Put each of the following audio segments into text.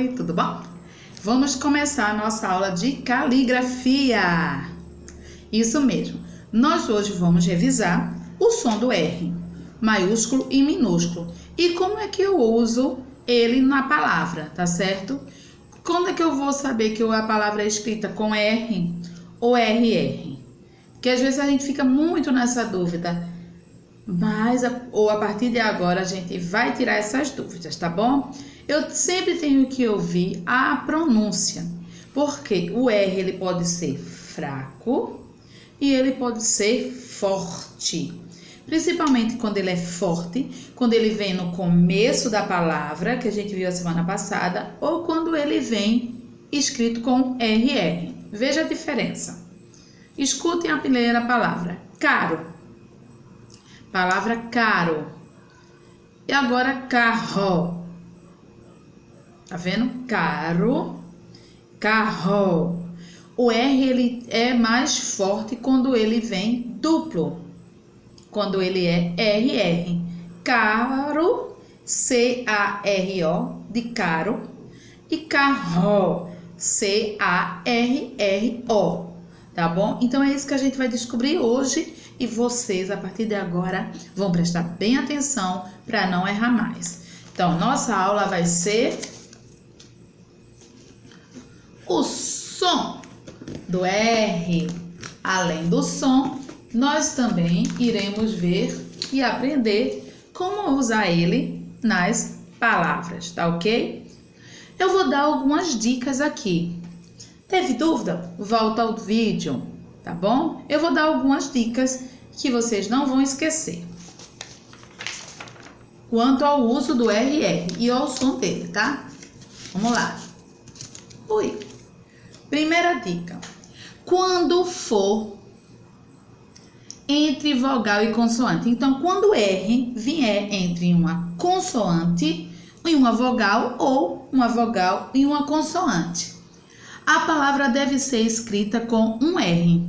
Oi, tudo bom? Vamos começar a nossa aula de caligrafia. Isso mesmo. Nós hoje vamos revisar o som do R, maiúsculo e minúsculo. E como é que eu uso ele na palavra, tá certo? Quando é que eu vou saber que a palavra é escrita com R ou RR? Porque às vezes a gente fica muito nessa dúvida. Mas, ou a partir de agora, a gente vai tirar essas dúvidas, tá bom? Eu sempre tenho que ouvir a pronúncia, porque o R ele pode ser fraco e ele pode ser forte. Principalmente quando ele é forte, quando ele vem no começo da palavra, que a gente viu a semana passada, ou quando ele vem escrito com RR. Veja a diferença. Escutem a primeira palavra, caro. Palavra caro. E agora carro. Tá vendo? Caro, carro. O R ele é mais forte quando ele vem duplo. Quando ele é RR. Caro, C-A-R-O, de caro. E carro, C-A-R-R-O. Tá bom? Então é isso que a gente vai descobrir hoje. E vocês, a partir de agora, vão prestar bem atenção para não errar mais. Então, nossa aula vai ser o som do R. Além do som, nós também iremos ver e aprender como usar ele nas palavras, tá ok? Eu vou dar algumas dicas aqui. Teve dúvida? Volta ao vídeo, tá bom? Eu vou dar algumas dicas que vocês não vão esquecer. Quanto ao uso do RR e ao som dele, tá? Vamos lá. Oi. Primeira dica. Quando for entre vogal e consoante. Então, quando o R vier entre uma consoante e uma vogal ou uma vogal e uma consoante, a palavra deve ser escrita com um R.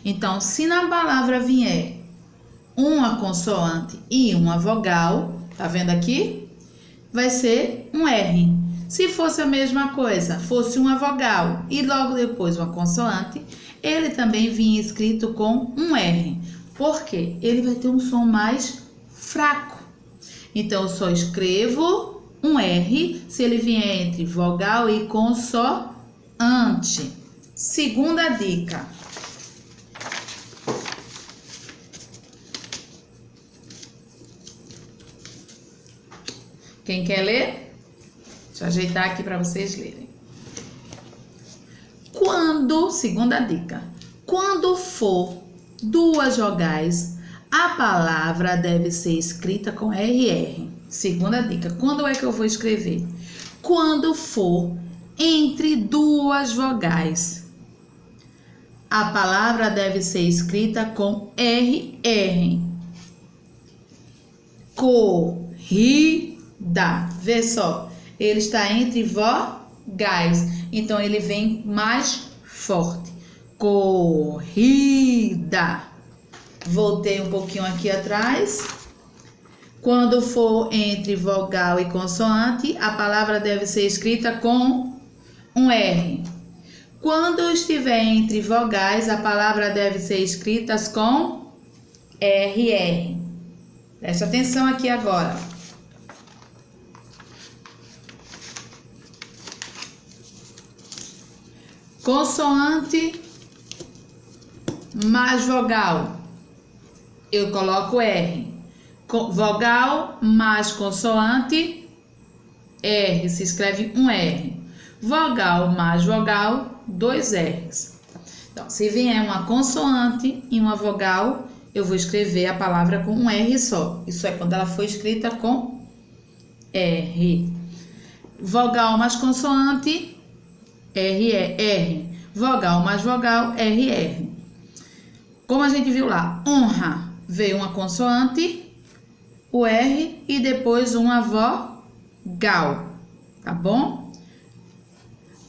Então, se na palavra vier uma consoante e uma vogal, tá vendo aqui? Vai ser um R. Se fosse a mesma coisa, fosse uma vogal e logo depois uma consoante, ele também vinha escrito com um R. Por quê? Ele vai ter um som mais fraco. Então, eu só escrevo um R se ele vier entre vogal e consoante. Segunda dica. Quem quer ler? Deixa eu ajeitar aqui para vocês lerem. Segunda dica. Quando for duas vogais, a palavra deve ser escrita com RR. Segunda dica. Quando é que eu vou escrever? Quando for entre duas vogais, a palavra deve ser escrita com RR. Corrida. Vê só, ele está entre vogais, então ele vem mais forte. Corrida. Voltei um pouquinho aqui atrás. Quando for entre vogal e consoante, a palavra deve ser escrita com um R. Quando estiver entre vogais, a palavra deve ser escrita com RR. Preste atenção aqui agora. Consoante mais vogal, eu coloco R. Vogal mais consoante, R, se escreve um R. Vogal mais vogal, dois R's. Então, se vier uma consoante e uma vogal, eu vou escrever a palavra com um R só. Isso é quando ela for escrita com R. Vogal mais consoante, R. Vogal mais vogal, RR. Como a gente viu lá, honra, veio uma consoante, o R e depois uma vogal, tá bom?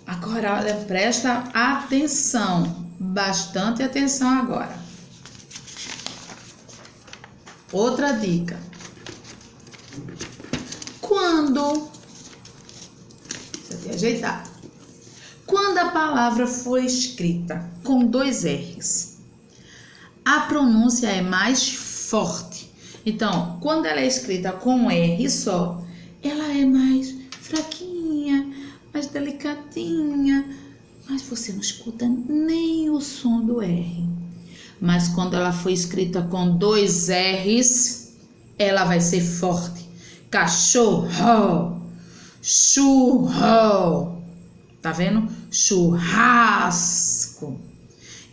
Agora, olha, presta atenção, bastante atenção agora. Outra dica. Quando Deixa eu ajeitar. Quando a palavra for escrita com 2 R's, a pronúncia é mais forte. Então, quando ela é escrita com um R só, ela é mais fraquinha, mais delicadinha, mas você não escuta nem o som do R. Mas quando ela for escrita com 2 R's, ela vai ser forte. Cachorro, churro, tá vendo? Churrasco.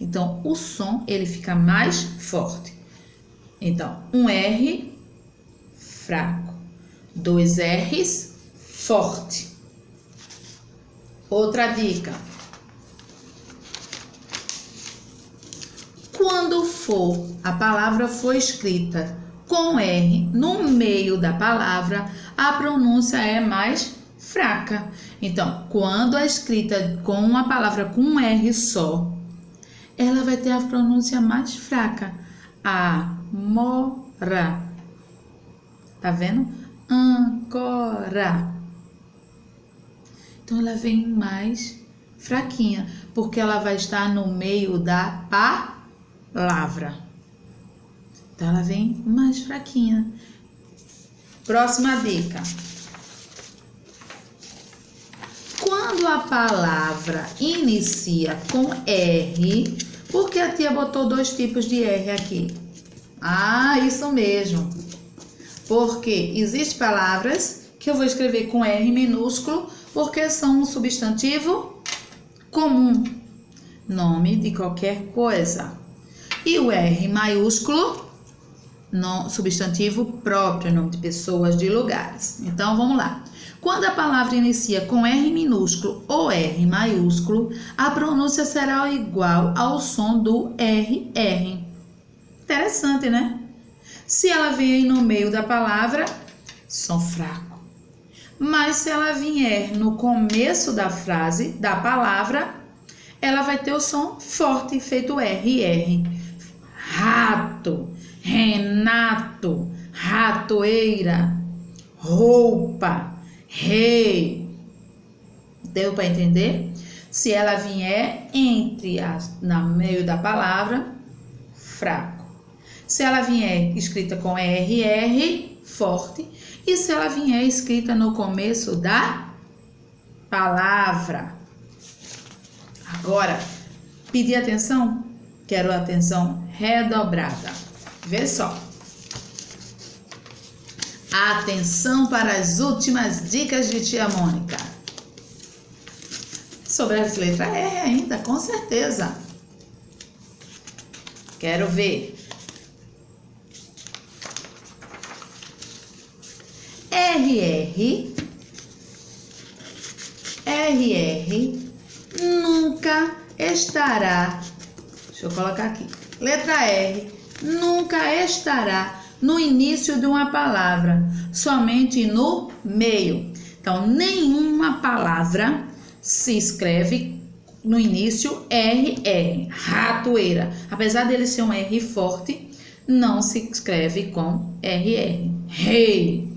Então, o som, ele fica mais forte. Então, um R fraco, 2 R's forte. Outra dica. Quando a palavra for escrita com R no meio da palavra, a pronúncia é mais fraca. Então, quando é escrita com uma palavra com um R só, ela vai ter a pronúncia mais fraca. Amora. Tá vendo? Ancora. Então, ela vem mais fraquinha, porque ela vai estar no meio da palavra. Então, ela vem mais fraquinha. Próxima dica. Quando a palavra inicia com R, por que a tia botou 2 tipos de R aqui? Ah, isso mesmo. Porque existem palavras que eu vou escrever com R minúsculo, porque são um substantivo comum, nome de qualquer coisa. E o R maiúsculo, substantivo próprio, nome de pessoas, de lugares. Então, vamos lá. Quando a palavra inicia com R minúsculo ou R maiúsculo, a pronúncia será igual ao som do RR. Interessante, né? Se ela vier no meio da palavra, som fraco. Mas se ela vier no começo da frase, da palavra, ela vai ter o som forte, feito RR. Rato, Renato, ratoeira, roupa, rei. Deu para entender? Se ela vier no meio da palavra, fraco. Se ela vier escrita com RR, forte. E se ela vier escrita no começo da palavra. Agora, pedir atenção? Quero atenção redobrada. Vê só. Atenção para as últimas dicas de tia Mônica. Sobre as letras R ainda, com certeza. Quero ver. RR nunca estará. Deixa eu colocar aqui. Letra R nunca estará no início de uma palavra, somente no meio. Então, nenhuma palavra se escreve no início RR. Ratoeira. Apesar dele ser um R forte, não se escreve com RR. Rei.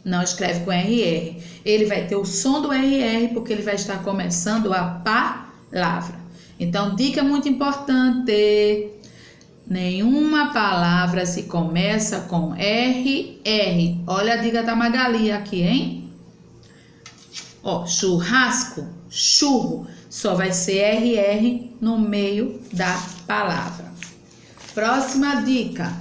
Não escreve com RR. Ele vai ter o som do RR porque ele vai estar começando a palavra. Então, dica muito importante. Nenhuma palavra se começa com RR. Olha a dica da Magali aqui, hein? Ó, churrasco, churro. Só vai ser RR no meio da palavra. Próxima dica.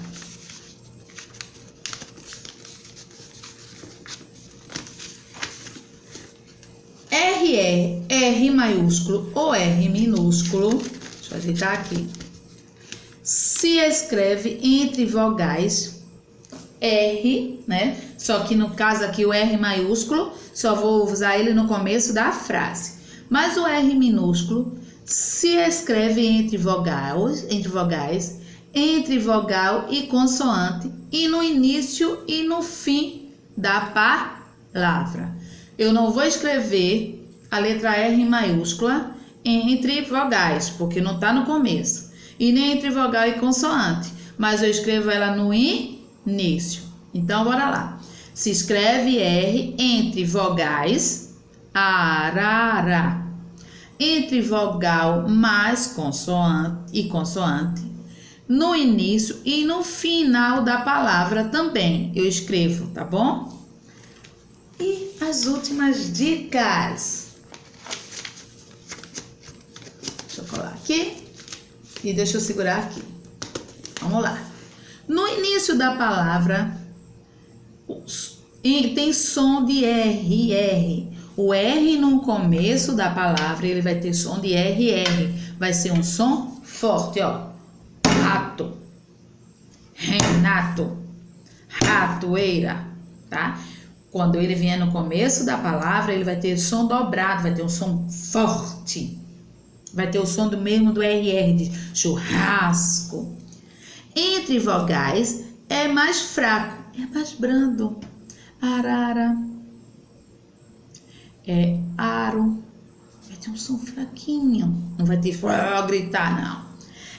RR, R maiúsculo ou R minúsculo, deixa eu ajeitar aqui, se escreve entre vogais R, né? Só que no caso aqui o R maiúsculo, só vou usar ele no começo da frase. Mas o R minúsculo se escreve entre vogais, entre vogal e consoante, e no início e no fim da palavra. Eu não vou escrever a letra R maiúscula entre vogais, porque não está no começo. E nem entre vogal e consoante, mas eu escrevo ela no início. Então, bora lá. Se escreve R entre vogais, arara. Entre vogal mais consoante, no início e no final da palavra também eu escrevo, tá bom? E as últimas dicas. Deixa eu colar aqui e deixa eu segurar aqui. Vamos lá. No início da palavra tem som de R. O R no começo da palavra, ele vai ter som de RR. Vai ser um som forte, ó. Rato, Renato, ratoeira, tá? Quando ele vier no começo da palavra, ele vai ter som dobrado, vai ter um som forte. Vai ter o som do mesmo do RR, de churrasco. Entre vogais, é mais fraco, é mais brando. Arara. É aro, vai ter um som fraquinho, não vai ter gritar não.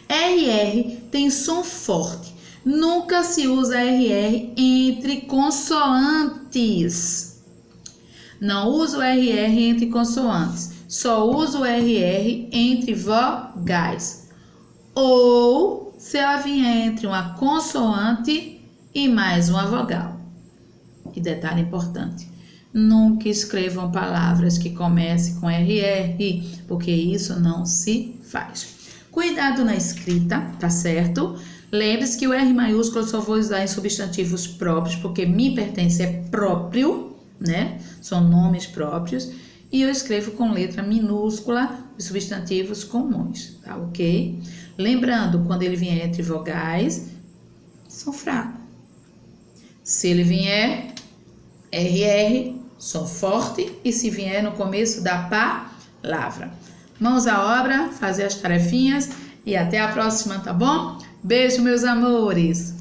RR tem som forte, nunca se usa RR entre consoantes. Não uso o RR entre consoantes, só uso o RR entre vogais. Ou se ela vier entre uma consoante e mais uma vogal. E detalhe importante. Nunca escrevam palavras que comecem com RR, porque isso não se faz. Cuidado na escrita, tá certo? Lembre-se que o R maiúsculo eu só vou usar em substantivos próprios, porque me pertence é próprio, né? São nomes próprios. E eu escrevo com letra minúscula os substantivos comuns, tá ok? Lembrando, quando ele vier entre vogais, som fraco. Se ele vier RR, som forte, e se vier no começo da palavra. Mãos à obra, fazer as tarefinhas e até a próxima, tá bom? Beijo, meus amores!